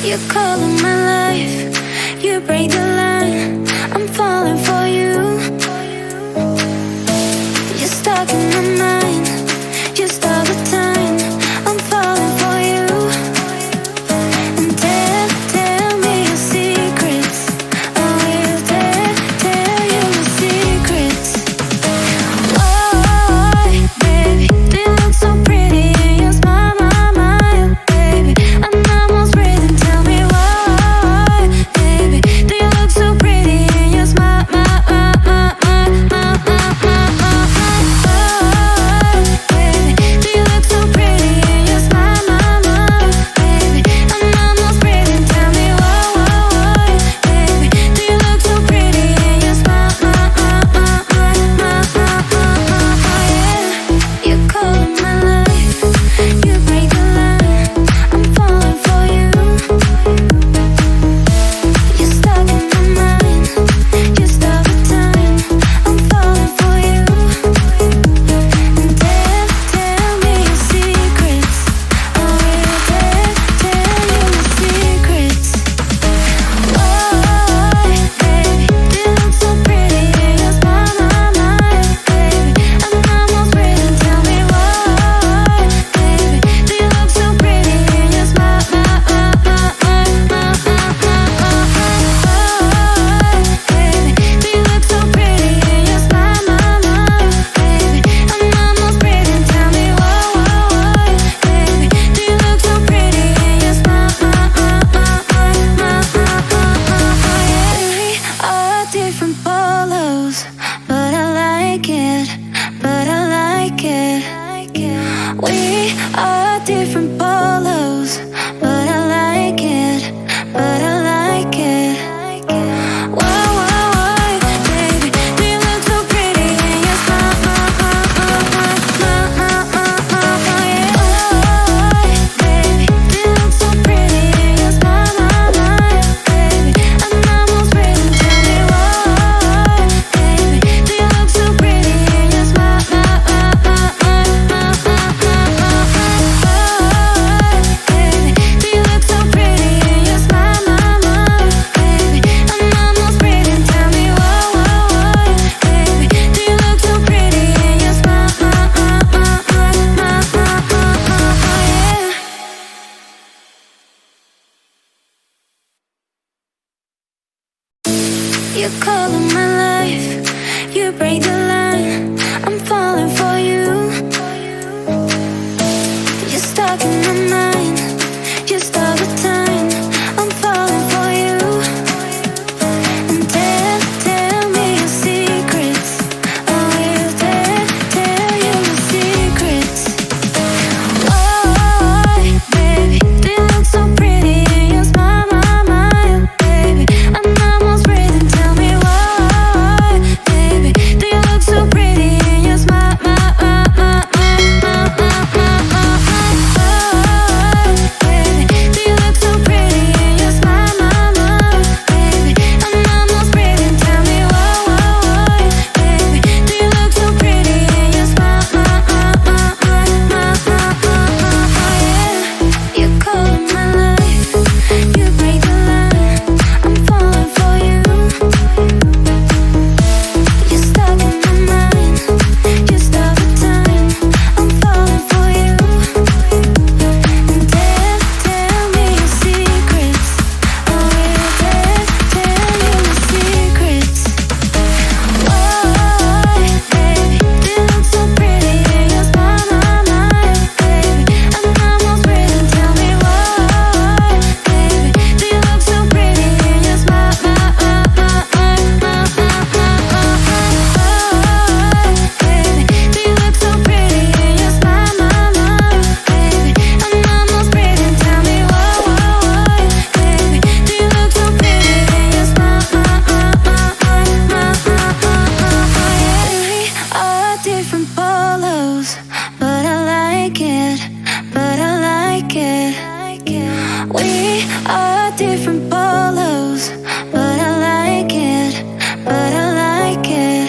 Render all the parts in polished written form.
You color my life, you break the line. I'm falling for you. You're stuck in my mind, just all the time. I'm falling for you. And tell me your secrets. I will tell you my secrets. Why, baby, do you look so pretty in your smile, my, baby? I'm almost breathing. Tell me why, baby, do you look so pretty in your smile, my, baby, do you look so pretty in your smile, baby? I'm almost breathing. Tell me why, baby, do you look so pretty in your smile, yeah. You color my life, you break the line. I'm falling for you. You're stuck in my mind, just all the time. I'm falling for you. And tell me your secrets. I will tell you my secrets. Why, baby, do you look so pretty in your smile, baby? I'm almost breathing. Tell me why, baby, do you look so pretty in your smile, baby, do you look so pretty in your smile, baby? I'm almost breathing. Tell me why, baby, do you look so pretty in your smile, we are different polos, but I like it, but I like it. We are different polos, but I like it, but I like it. Why, baby, do you look so pretty in your smile, baby, do you look so pretty in your smile, baby? I'm almost breathing. Tell me why, baby, do you look so pretty in your smile, baby, do you look so pretty in your smile, baby? I'm almost breathing. Tell me why, baby, do you look so pretty in your smile, yeah. You color my life, you break the line. I'm falling for you. You're stuck in my mind, just all the time. I'm falling for you. And tell me your secrets. I will tell you my secrets. Why, baby, do you look so pretty in your smile, baby? I'm almost breathing. Tell me why, baby, do you look so pretty in your smile, baby, do you look so pretty in your smile, baby? I'm almost breathing. Tell me why, baby, do you look so pretty in your smile, yeah. You color my life, you break the line. I'm falling for you. You're stuck in my mind, just all the time. I'm falling for you. And tell me your secrets. I will tell you my secrets. Why, baby, do you look so pretty in your smile, baby? I'm almost breathing. Tell me why, baby, do you look so pretty in your smile, baby, do you look so pretty in your smile, baby? I'm almost breathing. Tell me why, baby, do you look so pretty in your smile, we are different polos, but I like it, but I like it. We are different polos, but I like it, but I like it.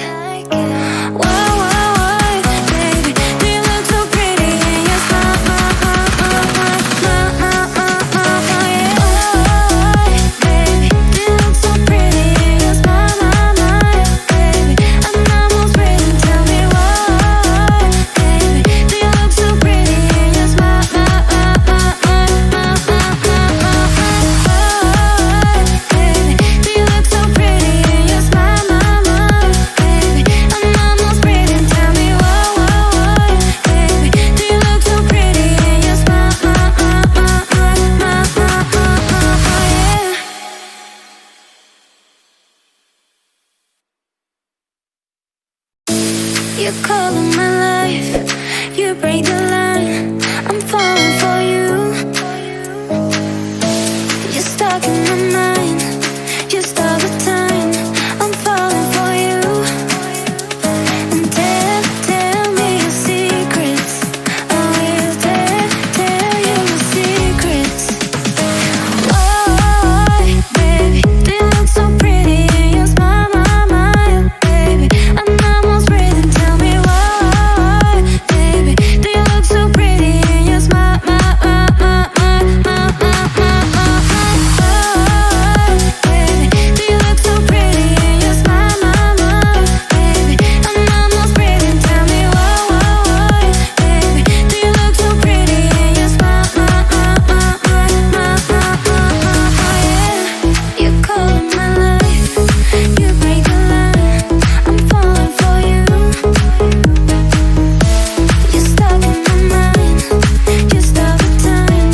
Why, baby, do you look so pretty in your smile, yeah. color my life. You break the line. I'm falling for you. You're stuck in my mind. Just all the time. I'm falling for you. And tell me your secrets. I will tell you your secrets. Why, baby, do you look so pretty in your smile, baby? I'm almost breathing. Tell me why, baby, do you look so pretty in your smile, baby, do you look so pretty in your smile, baby? I'm almost breathing. Tell me why, baby, do you look so pretty in your smile, you color my life. You break the line. I'm falling for you. You're stuck in my mind. Just all the time.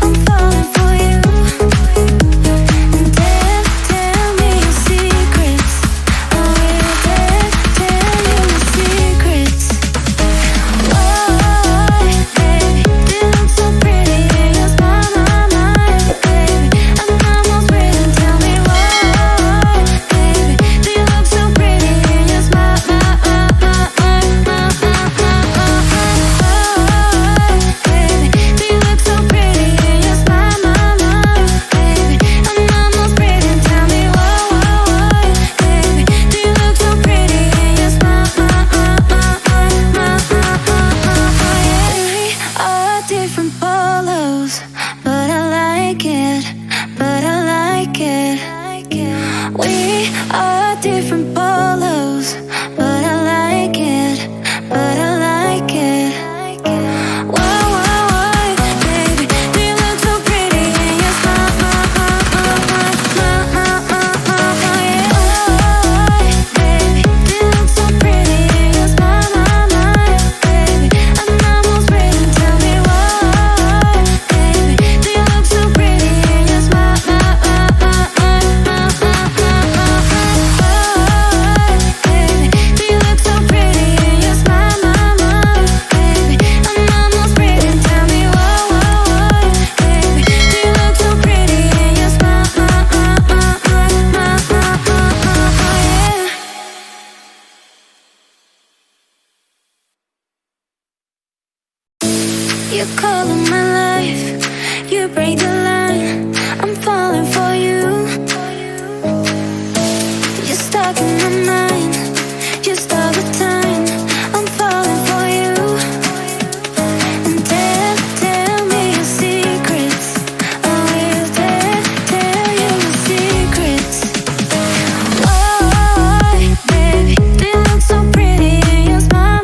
I'm falling for you. And tell me your secrets. I will tell you your secrets. Why, baby, do you look so pretty in your smile, baby? I'm almost breathing. Tell me why, baby, do you look so pretty in your smile, baby, do you look so pretty in your smile, baby? I'm almost breathing. Tell me why, baby, do you look so pretty in your smile, we are different polos, but I like it, but I like it. We are different polos, but I like it, but I like it. Why, baby, do you look so pretty in your smile, baby, do you look so pretty in your smile, baby? I'm almost breathing. Tell me why, baby, do you look so pretty in your smile, baby, do you look so pretty in your smile, baby? I'm almost breathing. Tell me why, baby, do you look so pretty in your smile, you color my life. You break the line. I'm falling for you. You're stuck in my mind. Just all the time. I'm falling for you. And tell me your secrets. I will tell you your secrets. Why, baby, do you look so pretty in your smile,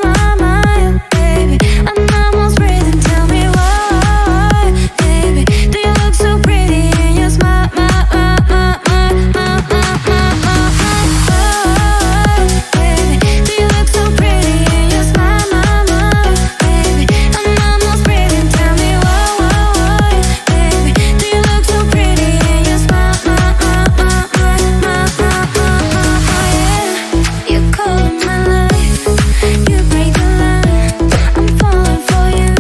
baby? I'm almost breathing. Tell me why, baby, do you look so pretty in your smile, baby, do you look so pretty in your smile, baby? I'm almost breathing. Tell me why, baby, do you look so pretty in your smile, you color my life. You break the line. I'm falling for you.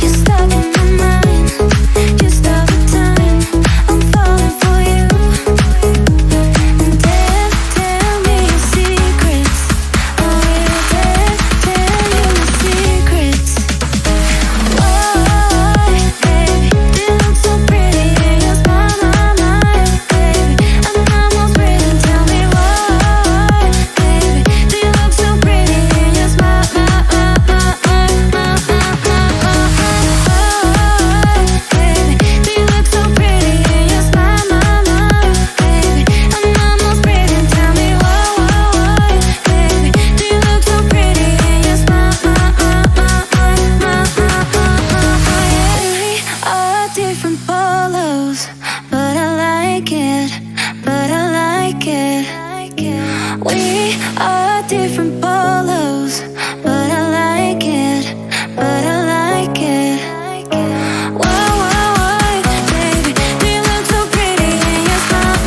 You're stuck in my mind. Just all the time. I'm falling for you. And tell me your secrets. I will tell you your secrets. Why, baby, do you look so pretty in your smile, baby? I'm almost breathing. Tell me why, baby, do you look so pretty in your smile, baby, do you look so pretty in your smile, baby? I'm almost breathing. Tell me why, baby, do you look so pretty in your smile, we are different polos, but I like it, but I like it. We are different polos, but I like it, but I like it. Why, baby, do you look so pretty in your smile,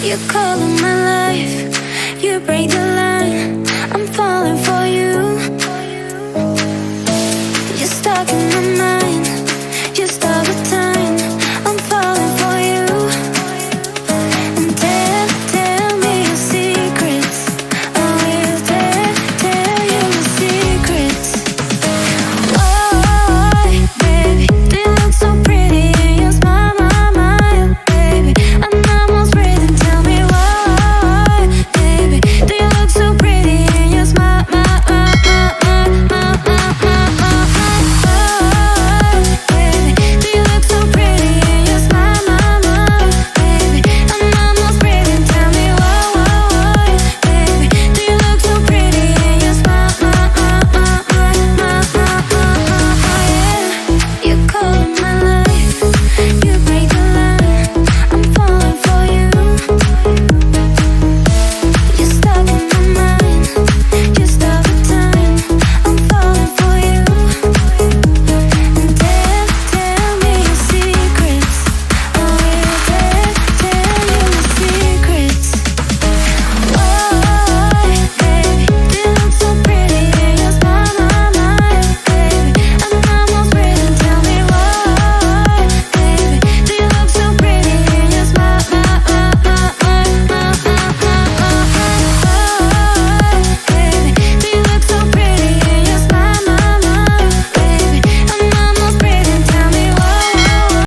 You color my life. You break the line.